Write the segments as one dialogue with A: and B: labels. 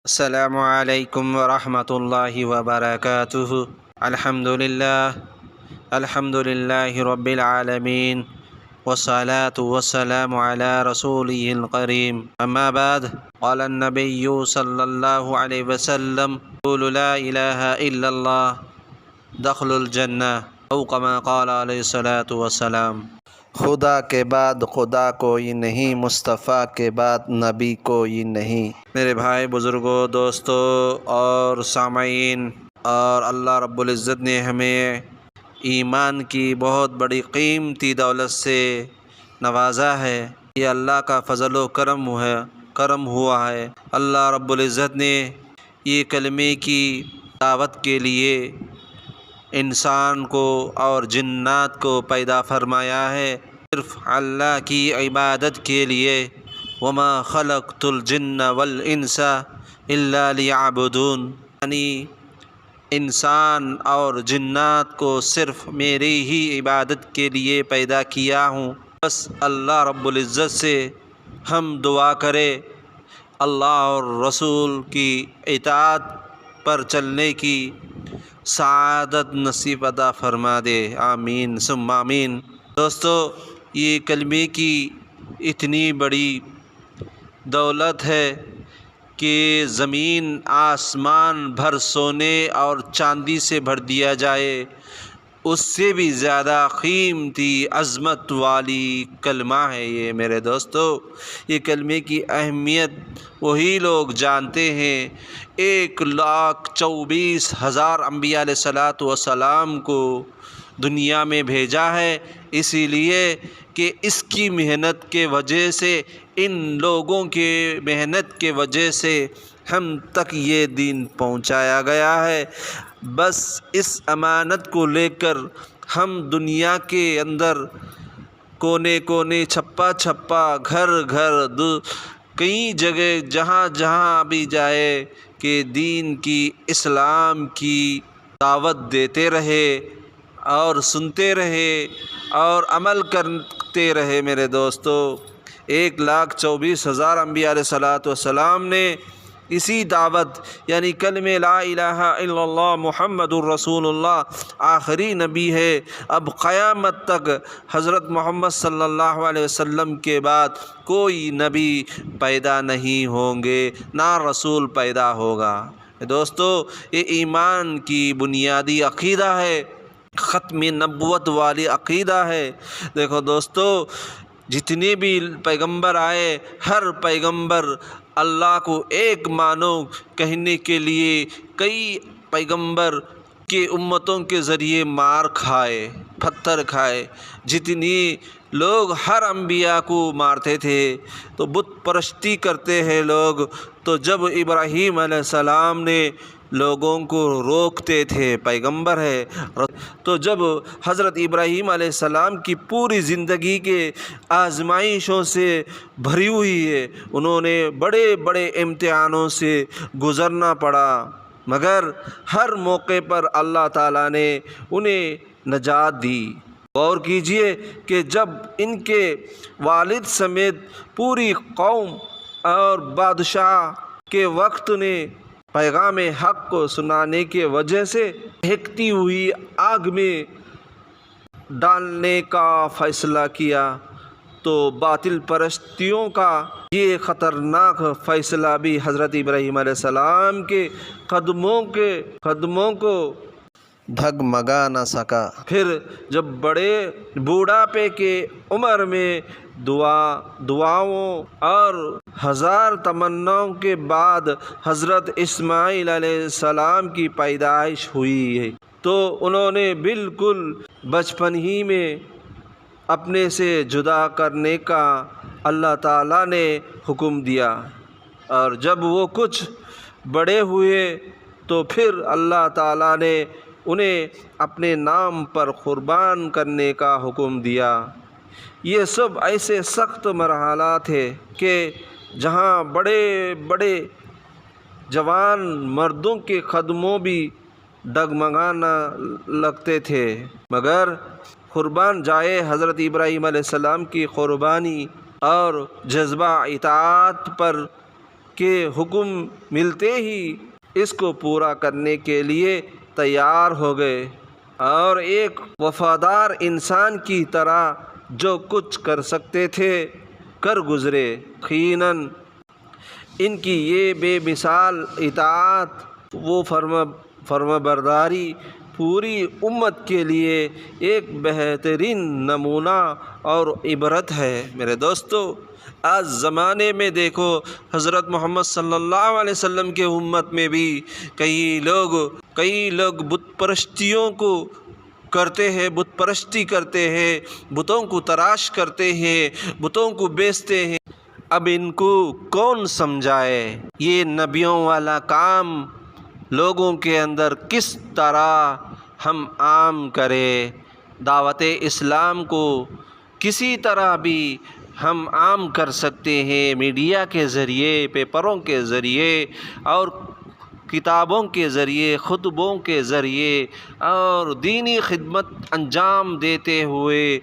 A: السلام علیکم ورحمۃ اللہ وبرکاتہ۔ الحمد للہ رب العالمین، والصلاة والسلام علی رسولہ الکریم، اما بعد، قال النبی صلی اللہ علیہ وسلم قولوا لا الہ الا اللہ دخل الجنہ، او کما قال علیہ الصلاۃ والسلام۔ خدا کے بعد خدا کوئی نہیں، مصطفیٰ کے بعد نبی کوئی نہیں۔ میرے بھائی، بزرگوں، دوستوں اور سامعین، اور اللہ رب العزت نے ہمیں ایمان کی بہت بڑی قیمتی دولت سے نوازا ہے۔ یہ اللہ کا فضل و کرم ہوا ہے۔ اللہ رب العزت نے یہ کلمے کی دعوت کے لیے انسان کو اور جنات کو پیدا فرمایا ہے، صرف اللہ کی عبادت کے لیے۔ وما خلقت الجن والانس الا لیعبدون، یعنی انسان اور جنات کو صرف میری ہی عبادت کے لیے پیدا کیا ہوں۔ بس اللہ رب العزت سے ہم دعا کریں، اللہ اور رسول کی اطاعت پر چلنے کی سعادت نصیب عطا فرما دے، آمین ثم آمین۔ دوستو، یہ کلمے کی اتنی بڑی دولت ہے کہ زمین آسمان بھر سونے اور چاندی سے بھر دیا جائے، اس سے بھی زیادہ قیمتی عظمت والی کلمہ ہے یہ میرے دوستو۔ یہ کلمے کی اہمیت وہی لوگ جانتے ہیں۔ 1,24,000 انبیاء علیہ الصلاۃ والسلام کو دنیا میں بھیجا ہے، اسی لیے کہ اس کی محنت کے وجہ سے، ان لوگوں کے محنت کے وجہ سے ہم تک یہ دین پہنچایا گیا ہے۔ بس اس امانت کو لے کر ہم دنیا کے اندر کونے کونے، چھپا چھپا، گھر گھر، کئی جگہ جہاں جہاں بھی جائے کہ دین کی، اسلام کی دعوت دیتے رہے اور سنتے رہے اور عمل کرتے رہے میرے دوستو۔ 1,24,000 انبیاء علیہ الصلاۃ والسلام نے اسی دعوت، یعنی کلمہ لا الہ الا اللہ محمد الرسول اللہ آخری نبی ہے۔ اب قیامت تک حضرت محمد صلی اللہ علیہ وسلم کے بعد کوئی نبی پیدا نہیں ہوں گے، نہ رسول پیدا ہوگا۔ دوستو، یہ ایمان کی بنیادی عقیدہ ہے، ختم نبوت والی عقیدہ ہے۔ دیکھو دوستو، جتنے بھی پیغمبر آئے، ہر پیغمبر اللہ کو ایک مانو کہنے کے لیے کئی پیغمبر کے امتوں کے ذریعے مار کھائے، پتھر کھائے۔ جتنی لوگ ہر انبیاء کو مارتے تھے تو بت پرستی کرتے ہیں لوگ، تو جب ابراہیم علیہ السلام نے لوگوں کو روکتے تھے، پیغمبر ہے، تو جب حضرت ابراہیم علیہ السلام کی پوری زندگی کے آزمائشوں سے بھری ہوئی ہے، انہوں نے بڑے بڑے امتحانوں سے گزرنا پڑا، مگر ہر موقع پر اللہ تعالیٰ نے انہیں نجات دی۔ غور کیجئے کہ جب ان کے والد سمیت پوری قوم اور بادشاہ کے وقت نے پیغام حق کو سنانے کے وجہ سے دہکتی ہوئی آگ میں ڈالنے کا فیصلہ کیا، تو باطل پرستیوں کا یہ خطرناک فیصلہ بھی حضرت ابراہیم علیہ السلام کے قدموں کو ڈگمگا نہ سکا۔ پھر جب بڑے بوڑھاپے کے عمر میں دعاؤں اور ہزار تمناؤں کے بعد حضرت اسماعیل علیہ السلام کی پیدائش ہوئی ہے، تو انہوں نے بالکل بچپن ہی میں اپنے سے جدا کرنے کا اللہ تعالیٰ نے حکم دیا، اور جب وہ کچھ بڑے ہوئے تو پھر اللہ تعالیٰ نے انہیں اپنے نام پر قربان کرنے کا حکم دیا۔ یہ سب ایسے سخت مرحلات تھے کہ جہاں بڑے بڑے جوان مردوں کے قدموں بھی ڈگمگانا لگتے تھے، مگر قربان جائے حضرت ابراہیم علیہ السلام کی قربانی اور جذبہ اطاعت پر کہ حکم ملتے ہی اس کو پورا کرنے کے لیے تیار ہو گئے اور ایک وفادار انسان کی طرح جو کچھ کر سکتے تھے کر گزرے۔ یقیناً ان کی یہ بے مثال اطاعت و فرمانبرداری پوری امت کے لیے ایک بہترین نمونہ اور عبرت ہے۔ میرے دوستو، آج زمانے میں دیکھو، حضرت محمد صلی اللہ علیہ وسلم کے امت میں بھی کئی لوگ بت پرستیوں کو کرتے ہیں، بت پرستی کرتے ہیں، بتوں کو تراش کرتے ہیں، بتوں کو بیچتے ہیں۔ اب ان کو کون سمجھائے یہ نبیوں والا کام لوگوں کے اندر کس طرح ہم عام کریں؟ دعوت اسلام کو کسی طرح بھی ہم عام کر سکتے ہیں، میڈیا کے ذریعے، پیپروں کے ذریعے اور کتابوں کے ذریعے، خطبوں کے ذریعے اور دینی خدمت انجام دیتے ہوئے،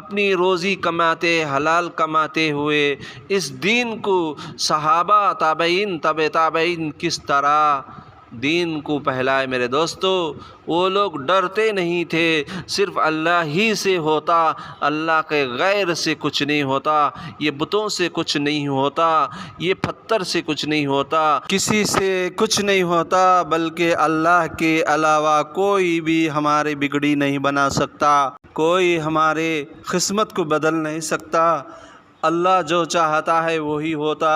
A: اپنی روزی کماتے، حلال کماتے ہوئے اس دین کو صحابہ، تابعین، تبع تابعین کس طرح دین کو پھیلائے۔ میرے دوستو، وہ لوگ ڈرتے نہیں تھے، صرف اللہ ہی سے ہوتا، اللہ کے غیر سے کچھ نہیں ہوتا، یہ بتوں سے کچھ نہیں ہوتا، یہ پتھر سے کچھ نہیں ہوتا، کسی سے کچھ نہیں ہوتا، بلکہ اللہ کے علاوہ کوئی بھی ہماری بگڑی نہیں بنا سکتا، کوئی ہمارے قسمت کو بدل نہیں سکتا۔ اللہ جو چاہتا ہے وہی ہوتا۔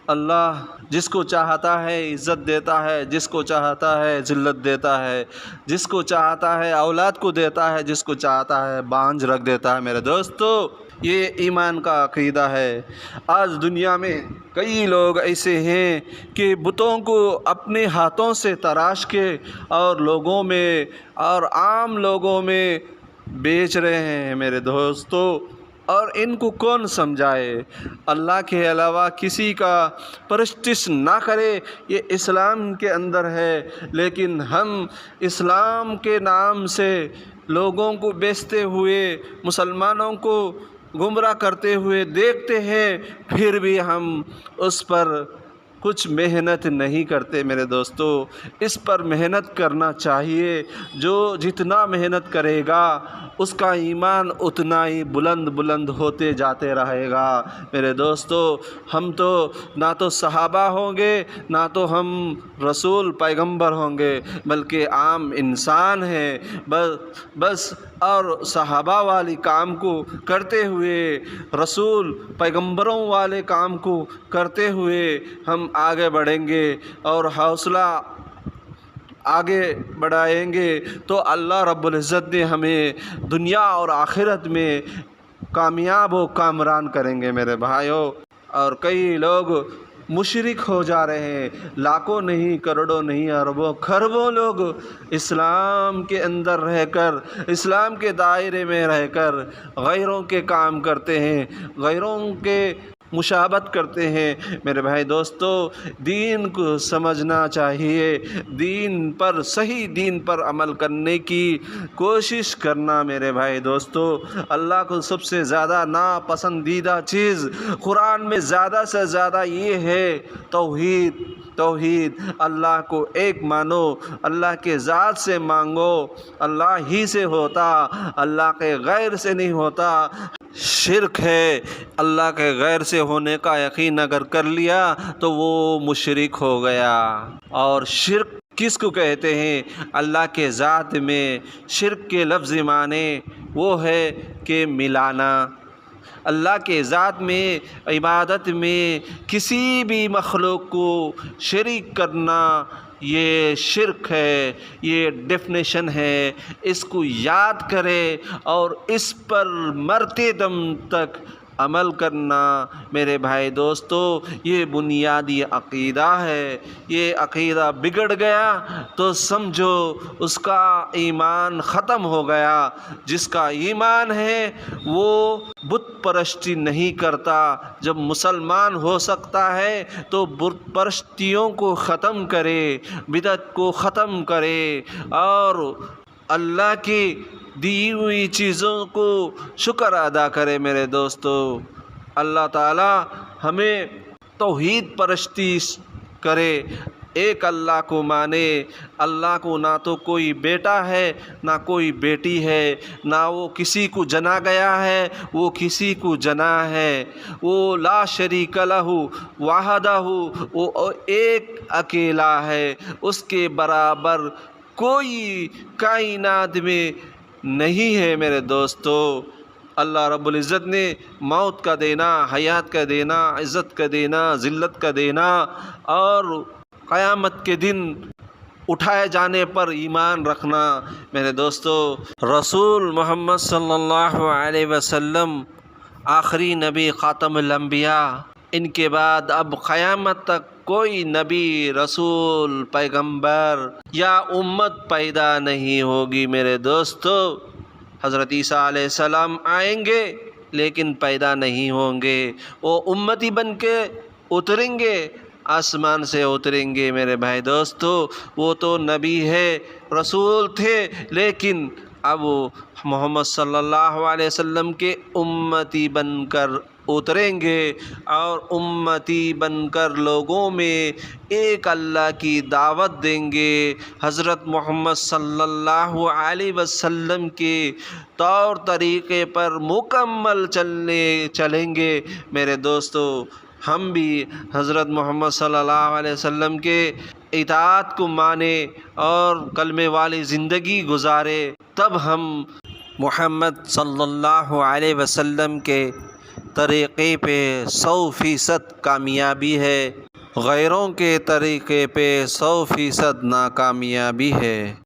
A: اللہ جس کو چاہتا ہے عزت دیتا ہے، جس کو چاہتا ہے ذلت دیتا ہے، جس کو چاہتا ہے اولاد کو دیتا ہے، جس کو چاہتا ہے بانجھ رکھ دیتا ہے۔ میرے دوستو، یہ ایمان کا عقیدہ ہے۔ آج دنیا میں کئی لوگ ایسے ہیں کہ بتوں کو اپنے ہاتھوں سے تراش کے اور لوگوں میں اور عام لوگوں میں بیچ رہے ہیں۔ میرے دوستو، اور ان کو کون سمجھائے؟ اللہ کے علاوہ کسی کا پرستش نہ کرے، یہ اسلام کے اندر ہے، لیکن ہم اسلام کے نام سے لوگوں کو بیچتے ہوئے، مسلمانوں کو گمراہ کرتے ہوئے دیکھتے ہیں، پھر بھی ہم اس پر کچھ محنت نہیں کرتے۔ میرے دوستو، اس پر محنت کرنا چاہیے۔ جو جتنا محنت کرے گا اس کا ایمان اتنا ہی بلند ہوتے جاتے رہے گا۔ میرے دوستو، ہم تو نہ تو صحابہ ہوں گے، نہ تو ہم رسول پیغمبر ہوں گے، بلکہ عام انسان ہیں بس، اور صحابہ والی کام کو کرتے ہوئے، رسول پیغمبروں والے کام کو کرتے ہوئے ہم آگے بڑھیں گے اور حوصلہ آگے بڑھائیں گے تو اللہ رب العزت نے ہمیں دنیا اور آخرت میں کامیاب و کامران کریں گے۔ میرے بھائیوں، اور کئی لوگ مشرک ہو جا رہے ہیں، لاکھوں نہیں، کروڑوں نہیں، اربوں کھربوں لوگ اسلام کے اندر رہ کر، اسلام کے دائرے میں رہ کر غیروں کے کام کرتے ہیں، غیروں کے مشابہت کرتے ہیں۔ میرے بھائی دوستو، دین کو سمجھنا چاہیے، دین پر، صحیح دین پر عمل کرنے کی کوشش کرنا۔ میرے بھائی دوستو، اللہ کو سب سے زیادہ ناپسندیدہ چیز قرآن میں زیادہ سے زیادہ یہ ہے توحید، اللہ کو ایک مانو، اللہ کے ذات سے مانگو، اللہ ہی سے ہوتا، اللہ کے غیر سے نہیں ہوتا۔ شرک ہے، اللہ کے غیر سے ہونے کا یقین اگر کر لیا تو وہ مشرک ہو گیا۔ اور شرک کس کو کہتے ہیں؟ اللہ کے ذات میں شرک کے لفظ معنی وہ ہے کہ ملانا۔ اللہ کے ذات میں، عبادت میں کسی بھی مخلوق کو شریک کرنا یہ شرک ہے، یہ ڈیفینیشن ہے۔ اس کو یاد کرے اور اس پر مرتے دم تک عمل کرنا۔ میرے بھائی دوستو، یہ بنیادی عقیدہ ہے۔ یہ عقیدہ بگڑ گیا تو سمجھو اس کا ایمان ختم ہو گیا۔ جس کا ایمان ہے وہ بت پرستی نہیں کرتا۔ جب مسلمان ہو سکتا ہے تو بت پرستیوں کو ختم کرے، بدعت کو ختم کرے اور اللہ کی دی ہوئی چیزوں کو شکر ادا کرے۔ میرے دوستو، اللہ تعالی ہمیں توحید پرستی کرے، ایک اللہ کو مانے۔ اللہ کو نہ تو کوئی بیٹا ہے نہ کوئی بیٹی ہے، نہ وہ کسی کو جنا گیا ہے وہ کسی کو جنا ہے۔ وہ لا شریک لہ وحدہ، وہ ایک اکیلا ہے، اس کے برابر کوئی کائنات میں نہیں ہے میرے دوستو۔ اللہ رب العزت نے موت کا دینا، حیات کا دینا، عزت کا دینا، ذلت کا دینا، اور قیامت کے دن اٹھائے جانے پر ایمان رکھنا میرے دوستو۔ رسول محمد صلی اللہ علیہ وسلم آخری نبی، خاتم الانبیاء، ان کے بعد اب قیامت تک کوئی نبی، رسول، پیغمبر یا امت پیدا نہیں ہوگی میرے دوستو۔ حضرت عیسیٰ علیہ السلام آئیں گے لیکن پیدا نہیں ہوں گے، وہ امتی بن کے اتریں گے، آسمان سے اتریں گے میرے بھائی دوستو۔ وہ تو نبی ہے، رسول تھے، لیکن اب محمد صلی اللہ علیہ وسلم کے امتی بن کر اتریں گے، اور امتی بن کر لوگوں میں ایک اللہ کی دعوت دیں گے، حضرت محمد صلی اللہ علیہ وسلم کے طور طریقے پر مکمل چلیں گے میرے دوستو۔ ہم بھی حضرت محمد صلی اللہ علیہ وسلم کے اطاعت کو مانیں اور کلمے والی زندگی گزارے، تب ہم محمد صلی اللہ علیہ وسلم کے طریقے پہ 100% کامیابی ہے، غیروں کے طریقے پہ 100% ناکامیابی ہے۔